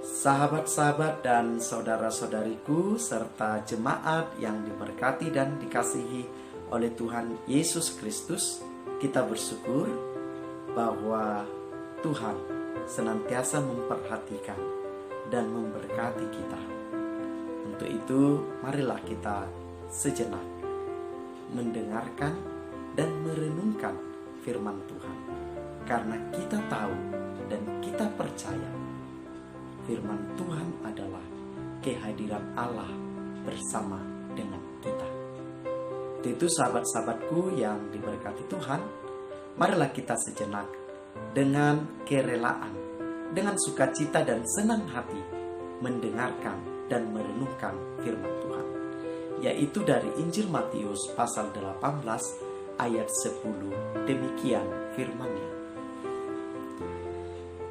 Sahabat-sahabat dan saudara-saudariku serta jemaat yang diberkati dan dikasihi oleh Tuhan Yesus Kristus, kita bersyukur bahwa Tuhan senantiasa memperhatikan dan memberkati kita. Untuk itu, marilah kita sejenak mendengarkan dan merenungkan firman Tuhan, karena kita tahu dan kita percaya firman Tuhan adalah kehadiran Allah bersama dengan kita. Itu sahabat-sahabatku yang diberkati Tuhan, marilah kita sejenak dengan kerelaan, dengan sukacita dan senang hati mendengarkan dan merenungkan firman Tuhan, yaitu dari Injil Matius pasal 18 ayat 10. Demikian firman-Nya.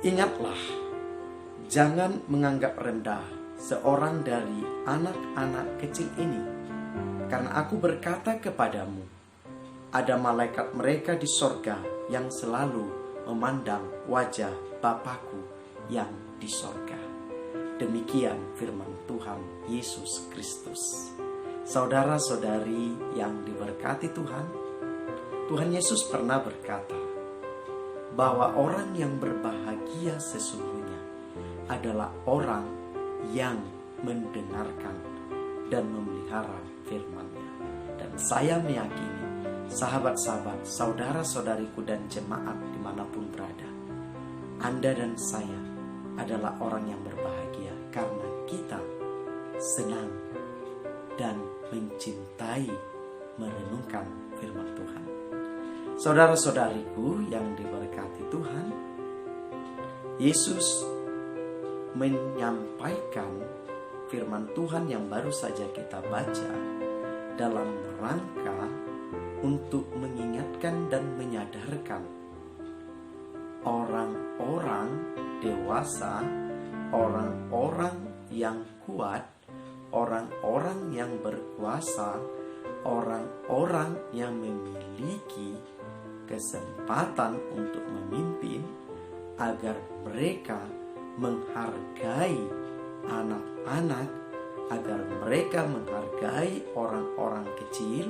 Ingatlah, jangan menganggap rendah seorang dari anak-anak kecil ini, karena aku berkata kepadamu, ada malaikat mereka di sorga yang selalu memandang wajah Bapakku yang di sorga. Demikian firman Tuhan Yesus Kristus. Saudara-saudari yang diberkati Tuhan, Tuhan Yesus pernah berkata bahwa orang yang berbahagia sesungguhnya adalah orang yang mendengarkan dan memelihara firman-Nya. Dan saya meyakini sahabat-sahabat, saudara-saudariku dan jemaat dimanapun berada, Anda dan saya adalah orang yang berbahagia karena kita senang dan mencintai merenungkan firman Tuhan. Saudara-saudariku yang diberkati Tuhan, Yesus menyampaikan firman Tuhan yang baru saja kita baca dalam rangka untuk mengingatkan dan menyadarkan orang-orang dewasa, orang-orang yang kuat, orang-orang yang berkuasa, orang-orang yang memiliki kesempatan untuk memimpin, agar mereka menghargai anak-anak, agar mereka menghargai orang-orang kecil,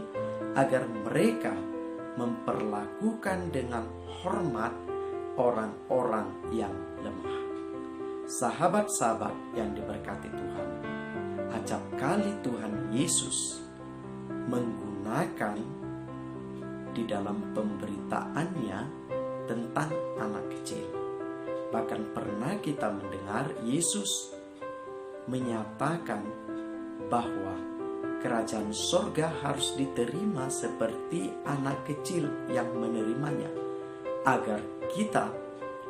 agar mereka memperlakukan dengan hormat orang-orang yang lemah. Sahabat-sahabat yang diberkati Tuhan, acap kali Tuhan Yesus menggunakan di dalam pemberitaannya tentang anak kecil. Bahkan pernah kita mendengar Yesus menyatakan bahwa kerajaan sorga harus diterima seperti anak kecil yang menerimanya, agar kita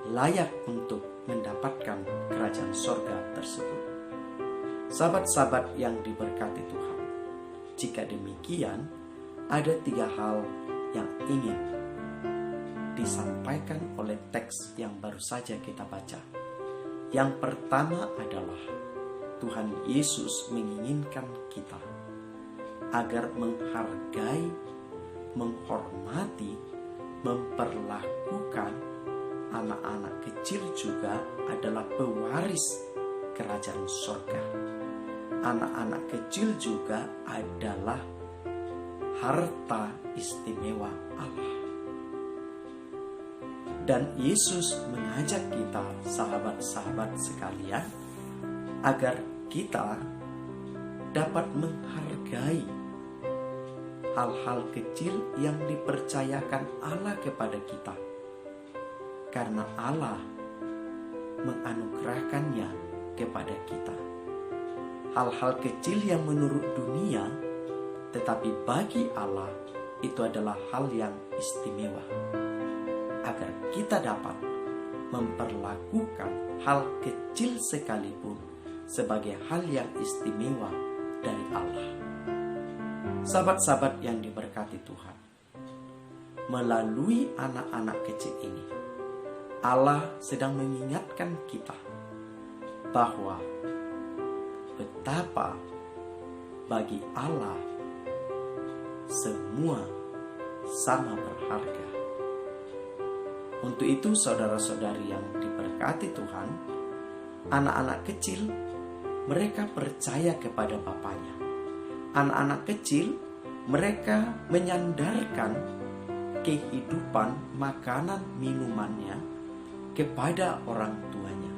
layak untuk mendapatkan kerajaan sorga tersebut. Sahabat-sahabat yang diberkati Tuhan, jika demikian, ada 3 hal yang ingin disampaikan oleh teks yang baru saja kita baca. Yang pertama adalah Tuhan Yesus menginginkan kita agar menghargai, menghormati, memperlakukan anak-anak kecil juga adalah pewaris kerajaan sorga. Anak-anak kecil juga adalah harta istimewa Allah. Dan Yesus mengajak kita, sahabat-sahabat sekalian, agar kita dapat menghargai hal-hal kecil yang dipercayakan Allah kepada kita, karena Allah menganugerahkannya kepada kita. Hal-hal kecil yang menurut dunia, tetapi bagi Allah itu adalah hal yang istimewa, agar kita dapat memperlakukan hal kecil sekalipun sebagai hal yang istimewa dari Allah. Sahabat-sahabat yang diberkati Tuhan, melalui anak-anak kecil ini, Allah sedang mengingatkan kita bahwa betapa bagi Allah semua sama berharga. Untuk itu saudara-saudari yang diberkati Tuhan, Anak-anak kecil, mereka percaya kepada bapaknya. Anak-anak kecil, mereka menyandarkan kehidupan makanan minumannya kepada orang tuanya.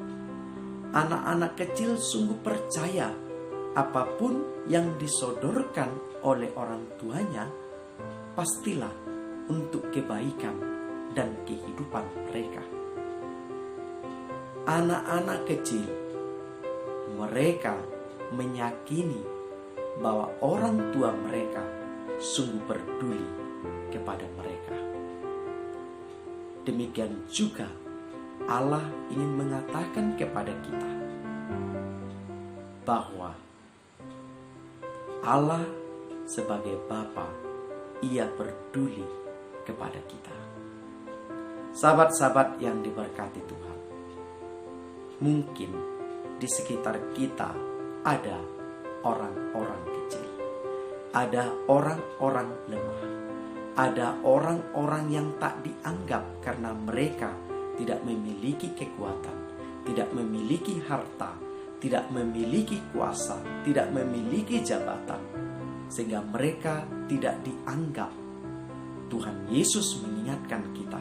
Anak-anak kecil sungguh percaya apapun yang disodorkan oleh orang tuanya pastilah untuk kebaikan dan kehidupan mereka. Anak-anak kecil, mereka meyakini bahwa orang tua mereka sungguh peduli kepada mereka. Demikian juga Allah ingin mengatakan kepada kita bahwa Allah sebagai Bapa, Ia peduli kepada kita. Sahabat-sahabat yang diberkati Tuhan, mungkin di sekitar kita ada orang-orang kecil, ada orang-orang lemah, ada orang-orang yang tak dianggap karena mereka tidak memiliki kekuatan, tidak memiliki harta, tidak memiliki kuasa, tidak memiliki jabatan, sehingga mereka tidak dianggap. Tuhan Yesus mengingatkan kita,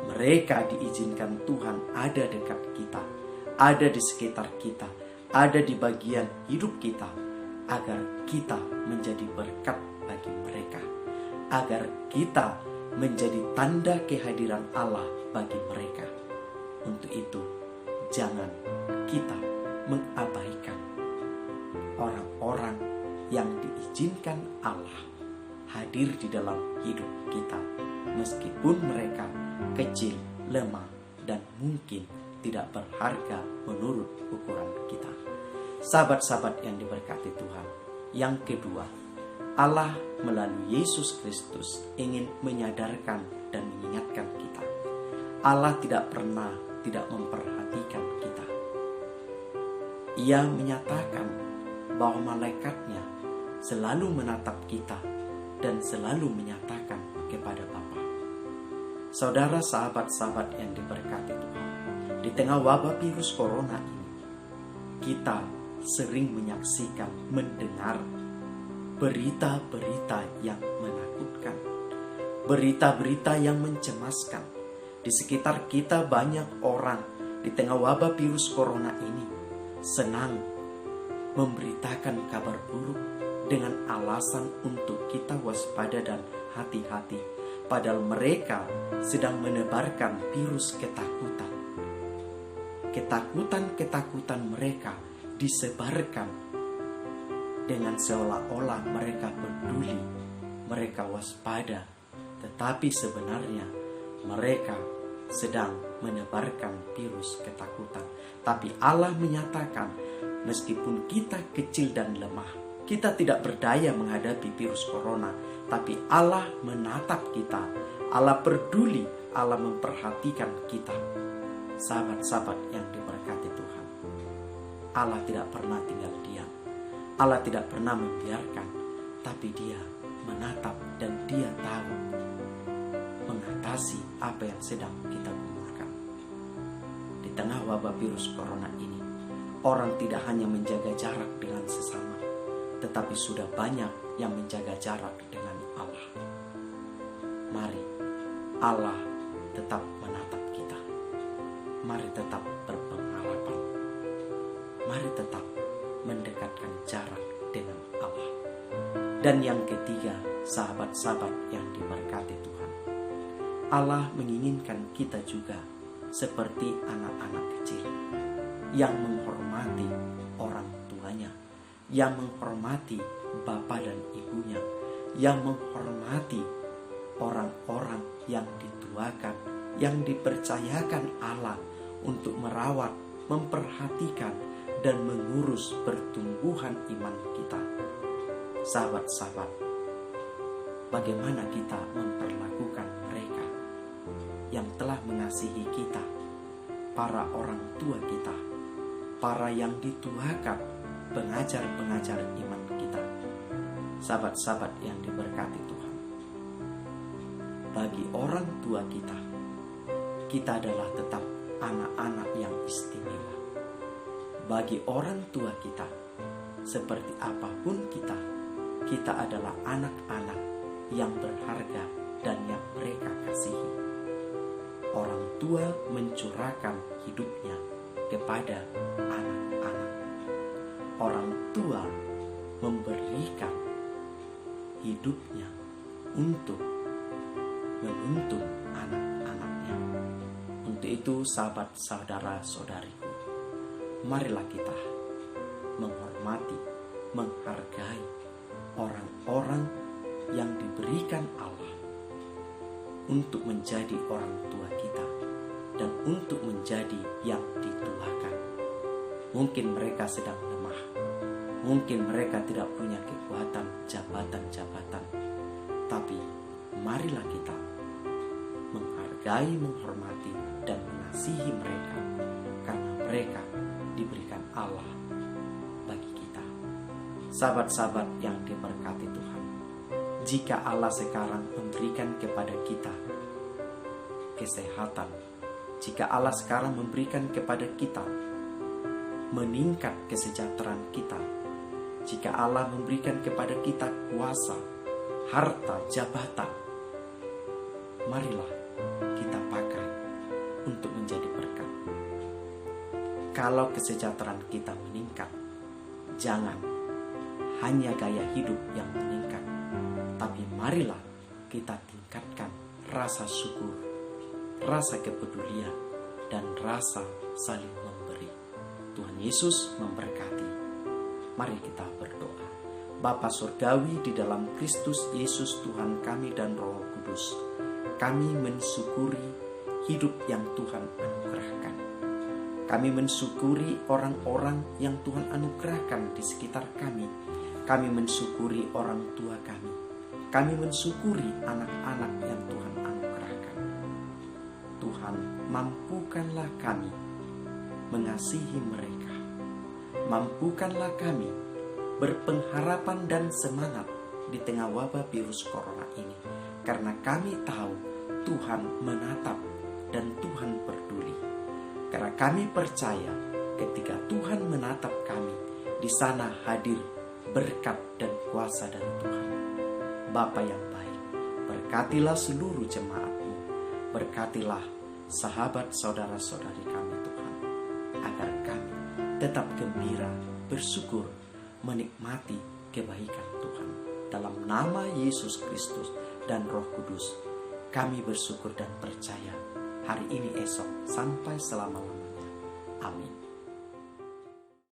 mereka diizinkan Tuhan ada dekat kita, ada di sekitar kita, ada di bagian hidup kita, agar kita menjadi berkat bagi mereka, agar kita menjadi tanda kehadiran Allah bagi mereka. Untuk itu, jangan kita mengabaikan orang-orang yang diizinkan Allah hadir di dalam hidup kita, meskipun mereka kecil, lemah, dan mungkin tidak berharga menurut ukuran kita. Sahabat-sahabat yang diberkati Tuhan, yang kedua, Allah melalui Yesus Kristus ingin menyadarkan dan mengingatkan kita. Allah tidak pernah tidak memperhatikan kita. Ia menyatakan bahwa malaikatnya selalu menatap kita dan selalu menyatakan kepada Bapa. Saudara, sahabat-sahabat yang diberkati Tuhan, di tengah wabah virus corona ini, kita sering menyaksikan, mendengar berita-berita yang menakutkan, berita-berita yang mencemaskan. Di sekitar kita banyak orang di tengah wabah virus corona ini senang memberitakan kabar buruk dengan alasan untuk kita waspada dan hati-hati, padahal mereka sedang menebarkan virus ketakutan. Ketakutan mereka disebarkan dengan seolah-olah mereka peduli, mereka waspada, tetapi sebenarnya mereka sedang menebarkan virus ketakutan. Tapi Allah menyatakan, meskipun kita kecil dan lemah, kita tidak berdaya menghadapi virus corona, tapi Allah menatap kita, Allah peduli, Allah memperhatikan kita. Sahabat-sahabat yang diberkati Tuhan, Allah tidak pernah tinggal diam, Allah tidak pernah membiarkan, tapi Dia menatap dan Dia tahu mengatasi apa yang sedang kita gumulkan. Di tengah wabah virus corona ini, orang tidak hanya menjaga jarak dengan sesama, tetapi sudah banyak yang menjaga jarak dengan Allah. Mari Allah tetap menatap kita. Mari tetap berpengharapan. Mari tetap mendekatkan jarak dengan Allah. Dan yang ketiga, sahabat-sahabat yang diberkati Tuhan, Allah menginginkan kita juga seperti anak-anak kecil yang menghormati orang tuanya, yang menghormati bapak dan ibunya, yang menghormati orang-orang yang dituakan, yang dipercayakan Allah untuk merawat, memperhatikan, dan mengurus pertumbuhan iman kita. Sahabat-sahabat, bagaimana kita memperlakukan mereka yang telah mengasihi kita, para orang tua kita, para yang dituakan, pengajar-pengajar iman kita. Sahabat-sahabat yang diberkati Tuhan, bagi orang tua kita, kita adalah tetap anak-anak yang istimewa. bagi orang tua kita, seperti apapun kita adalah anak-anak yang berharga dan yang mereka kasihi. Orang tua mencurahkan hidupnya kepada anak-anak. Orang tua memberikan hidupnya untuk menuntun anak-anaknya. Untuk itu, sahabat saudara-saudariku, marilah kita menghormati, menghargai orang-orang yang diberikan Allah untuk menjadi orang tua kita dan untuk menjadi yang dituakan. Mungkin mereka sedang lemah, mungkin mereka tidak punya kekuatan jabatan-jabatan, tapi marilah kita menghargai, menghormati, dan mengasihi mereka karena mereka diberikan Allah bagi kita. Sahabat-sahabat yang diberkati Tuhan, jika Allah sekarang memberikan kepada kita kesehatan, jika Allah sekarang memberikan kepada kita meningkat kesejahteraan kita, jika Allah memberikan kepada kita kuasa, harta, jabatan, marilah kita pakai untuk menjadi berkat. Kalau kesejahteraan kita meningkat, jangan hanya gaya hidup yang meningkat, tapi marilah kita tingkatkan rasa syukur, rasa kepedulian, dan rasa saling memberi. Tuhan Yesus memberkati. Mari kita berdoa. Bapa Surgawi, di dalam Kristus Yesus Tuhan kami dan Roh Kudus, kami mensyukuri hidup yang Tuhan anugerahkan. Kami mensyukuri orang-orang yang Tuhan anugerahkan di sekitar kami. Kami mensyukuri orang tua kami. Kami mensyukuri anak-anak yang Tuhan anugerahkan. Tuhan, mampukanlah kami mengasihi mereka. Mampukanlah kami berpengharapan dan semangat di tengah wabah virus corona ini. Karena kami tahu Tuhan menatap dan Tuhan peduli. Karena kami percaya ketika Tuhan menatap kami, di sana hadir berkat dan kuasa dari Tuhan. Bapa yang baik, berkatilah seluruh jemaat-Mu, berkatilah sahabat saudara-saudari kami Tuhan, agar kami tetap gembira, bersyukur, menikmati kebaikan Tuhan. Dalam nama Yesus Kristus dan Roh Kudus, kami bersyukur dan percaya hari ini, esok, sampai selama-lamanya.